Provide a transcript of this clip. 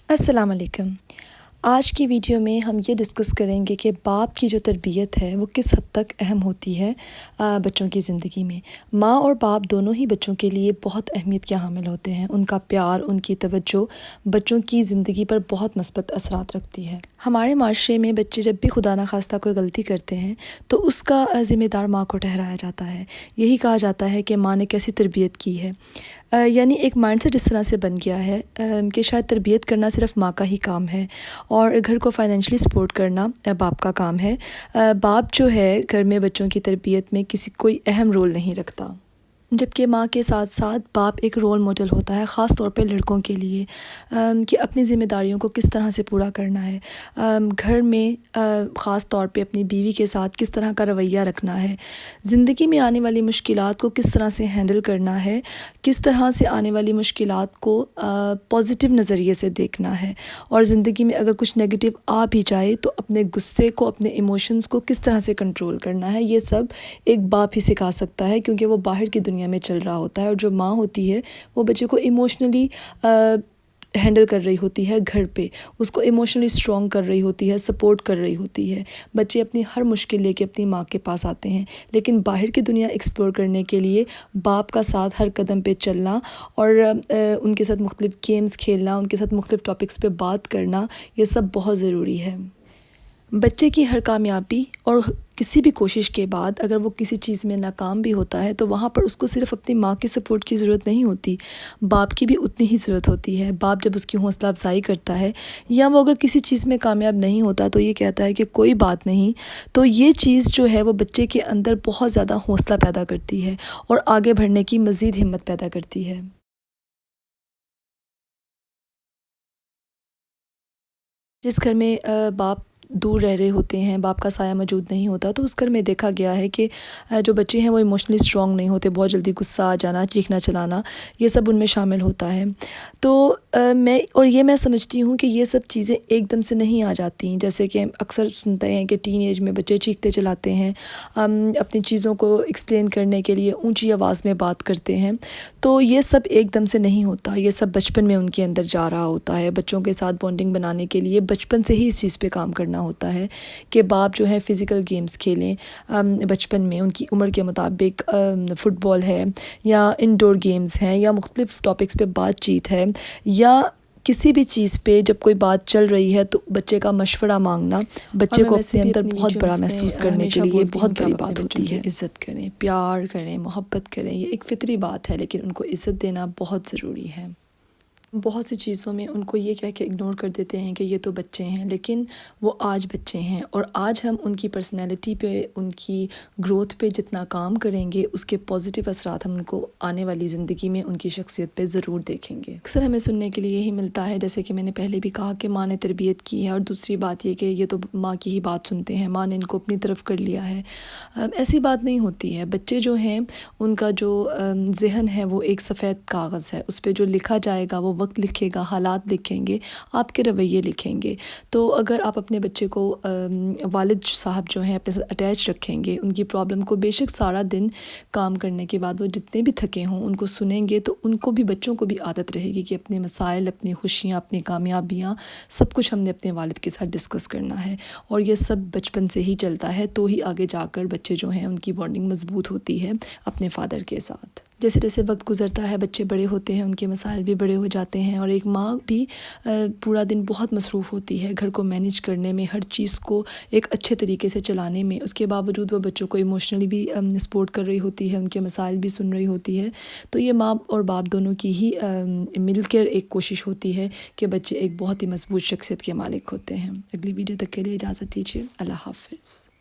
السلام علیکم۔ آج کی ویڈیو میں ہم یہ ڈسکس کریں گے کہ باپ کی جو تربیت ہے وہ کس حد تک اہم ہوتی ہے بچوں کی زندگی میں۔ ماں اور باپ دونوں ہی بچوں کے لیے بہت اہمیت کے حامل ہوتے ہیں۔ ان کا پیار، ان کی توجہ بچوں کی زندگی پر بہت مثبت اثرات رکھتی ہے۔ ہمارے معاشرے میں بچے جب بھی خدا نخواستہ کوئی غلطی کرتے ہیں تو اس کا ذمہ دار ماں کو ٹھہرایا جاتا ہے۔ یہی کہا جاتا ہے کہ ماں نے کیسی تربیت کی ہے، یعنی ایک مائنڈ سیٹ اس طرح سے بن گیا ہے کہ شاید تربیت کرنا صرف ماں کا ہی کام ہے اور گھر کو فائنینشلی سپورٹ کرنا باپ کا کام ہے۔ باپ جو ہے گھر میں بچوں کی تربیت میں کوئی اہم رول نہیں رکھتا، جبکہ ماں کے ساتھ ساتھ باپ ایک رول ماڈل ہوتا ہے، خاص طور پہ لڑکوں کے لیے، کہ اپنی ذمہ داریوں کو کس طرح سے پورا کرنا ہے، گھر میں خاص طور پہ اپنی بیوی کے ساتھ کس طرح کا رویہ رکھنا ہے، زندگی میں آنے والی مشکلات کو کس طرح سے ہینڈل کرنا ہے، کس طرح سے آنے والی مشکلات کو پازیٹیو نظریے سے دیکھنا ہے، اور زندگی میں اگر کچھ نیگیٹو آ بھی جائے تو اپنے غصے کو، اپنے ایموشنز کو کس طرح سے کنٹرول کرنا ہے۔ یہ سب ایک باپ ہی سکھا سکتا ہے، کیونکہ وہ باہر کی دنیا میں چل رہا ہوتا ہے، اور جو ماں ہوتی ہے وہ بچے کو ایموشنلی ہینڈل کر رہی ہوتی ہے، گھر پہ اس کو ایموشنلی اسٹرانگ کر رہی ہوتی ہے، سپورٹ کر رہی ہوتی ہے۔ بچے اپنی ہر مشکل لے کے اپنی ماں کے پاس آتے ہیں، لیکن باہر کی دنیا ایکسپلور کرنے کے لیے باپ کا ساتھ ہر قدم پہ چلنا اور ان کے ساتھ مختلف گیمز کھیلنا، ان کے ساتھ مختلف ٹاپکس پہ بات کرنا، یہ سب بہت ضروری ہے۔ بچے کی ہر کامیابی اور کسی بھی کوشش کے بعد اگر وہ کسی چیز میں ناکام بھی ہوتا ہے تو وہاں پر اس کو صرف اپنی ماں کی سپورٹ کی ضرورت نہیں ہوتی، باپ کی بھی اتنی ہی ضرورت ہوتی ہے۔ باپ جب اس کی حوصلہ افزائی کرتا ہے، یا وہ اگر کسی چیز میں کامیاب نہیں ہوتا تو یہ کہتا ہے کہ کوئی بات نہیں، تو یہ چیز جو ہے وہ بچے کے اندر بہت زیادہ حوصلہ پیدا کرتی ہے اور آگے بڑھنے کی مزید ہمت پیدا کرتی ہے۔ جس گھر میں باپ دور رہ رہے ہوتے ہیں، باپ کا سایہ موجود نہیں ہوتا، تو اس گھر میں دیکھا گیا ہے کہ جو بچے ہیں وہ ایموشنلی اسٹرانگ نہیں ہوتے، بہت جلدی غصہ آ جانا، چیخنا چلانا، یہ سب ان میں شامل ہوتا ہے۔ تو میں سمجھتی ہوں کہ یہ سب چیزیں ایک دم سے نہیں آ جاتی، جیسے کہ اکثر سنتے ہیں کہ ٹین ایج میں بچے چیختے چلاتے ہیں، اپنی چیزوں کو ایکسپلین کرنے کے لیے اونچی آواز میں بات کرتے ہیں، تو یہ سب ایک دم سے نہیں ہوتا، یہ سب بچپن میں ان کے اندر جا رہا ہوتا ہے۔ بچوں کے ساتھ بانڈنگ بنانے کے لیے بچپن سے ہی اس چیز پہ کام کرنا ہوتا ہے کہ باپ جو ہے فزیکل گیمز کھیلیں، بچپن میں ان کی عمر کے مطابق فٹ بال ہے، یا انڈور گیمز ہیں، یا مختلف ٹاپکس پہ بات چیت ہے، یا کسی بھی چیز پہ جب کوئی بات چل رہی ہے تو بچے کا مشورہ مانگنا بچے کو اپنے اندر بہت بڑا محسوس کرنے کے لیے بہت بڑی بات ہوتی ہے۔ عزت کریں، پیار کریں، محبت کریں، یہ ایک فطری بات ہے، لیکن ان کو عزت دینا بہت ضروری ہے۔ بہت سی چیزوں میں ان کو یہ کہہ کے اگنور کر دیتے ہیں کہ یہ تو بچے ہیں، لیکن وہ آج بچے ہیں، اور آج ہم ان کی پرسنالٹی پہ، ان کی گروتھ پہ جتنا کام کریں گے اس کے پازیٹیو اثرات ہم ان کو آنے والی زندگی میں ان کی شخصیت پہ ضرور دیکھیں گے۔ اکثر ہمیں سننے کے لیے یہی ملتا ہے، جیسے کہ میں نے پہلے بھی کہا کہ ماں نے تربیت کی ہے، اور دوسری بات یہ کہ یہ تو ماں کی ہی بات سنتے ہیں، ماں نے ان کو اپنی طرف کر لیا ہے۔ ایسی بات نہیں ہوتی ہے۔ بچے جو ہیں ان کا جو ذہن ہے وہ ایک سفید کاغذ ہے، اس پہ جو لکھا جائے گا وہ وقت لکھے گا، حالات لکھیں گے، آپ کے رویے لکھیں گے۔ تو اگر آپ اپنے بچے کو والد صاحب جو ہیں اپنے ساتھ اٹیچ رکھیں گے، ان کی پرابلم کو بے شک سارا دن کام کرنے کے بعد وہ جتنے بھی تھکے ہوں ان کو سنیں گے، تو ان کو بھی، بچوں کو بھی عادت رہے گی کہ اپنے مسائل، اپنی خوشیاں، اپنی کامیابیاں، سب کچھ ہم نے اپنے والد کے ساتھ ڈسکس کرنا ہے، اور یہ سب بچپن سے ہی چلتا ہے، تو ہی آگے جا کر بچے جو ہیں ان کی بانڈنگ مضبوط ہوتی ہے اپنے فادر کے ساتھ۔ جیسے جیسے وقت گزرتا ہے بچے بڑے ہوتے ہیں، ان کے مسائل بھی بڑے ہو جاتے ہیں، اور ایک ماں بھی پورا دن بہت مصروف ہوتی ہے گھر کو مینیج کرنے میں، ہر چیز کو ایک اچھے طریقے سے چلانے میں، اس کے باوجود وہ بچوں کو ایموشنلی بھی سپورٹ کر رہی ہوتی ہے، ان کے مسائل بھی سن رہی ہوتی ہے۔ تو یہ ماں اور باپ دونوں کی ہی مل کر ایک کوشش ہوتی ہے کہ بچے ایک بہت ہی مضبوط شخصیت کے مالک ہوتے ہیں۔ اگلی ویڈیو تک کے لیے اجازت دیجیے، اللہ حافظ۔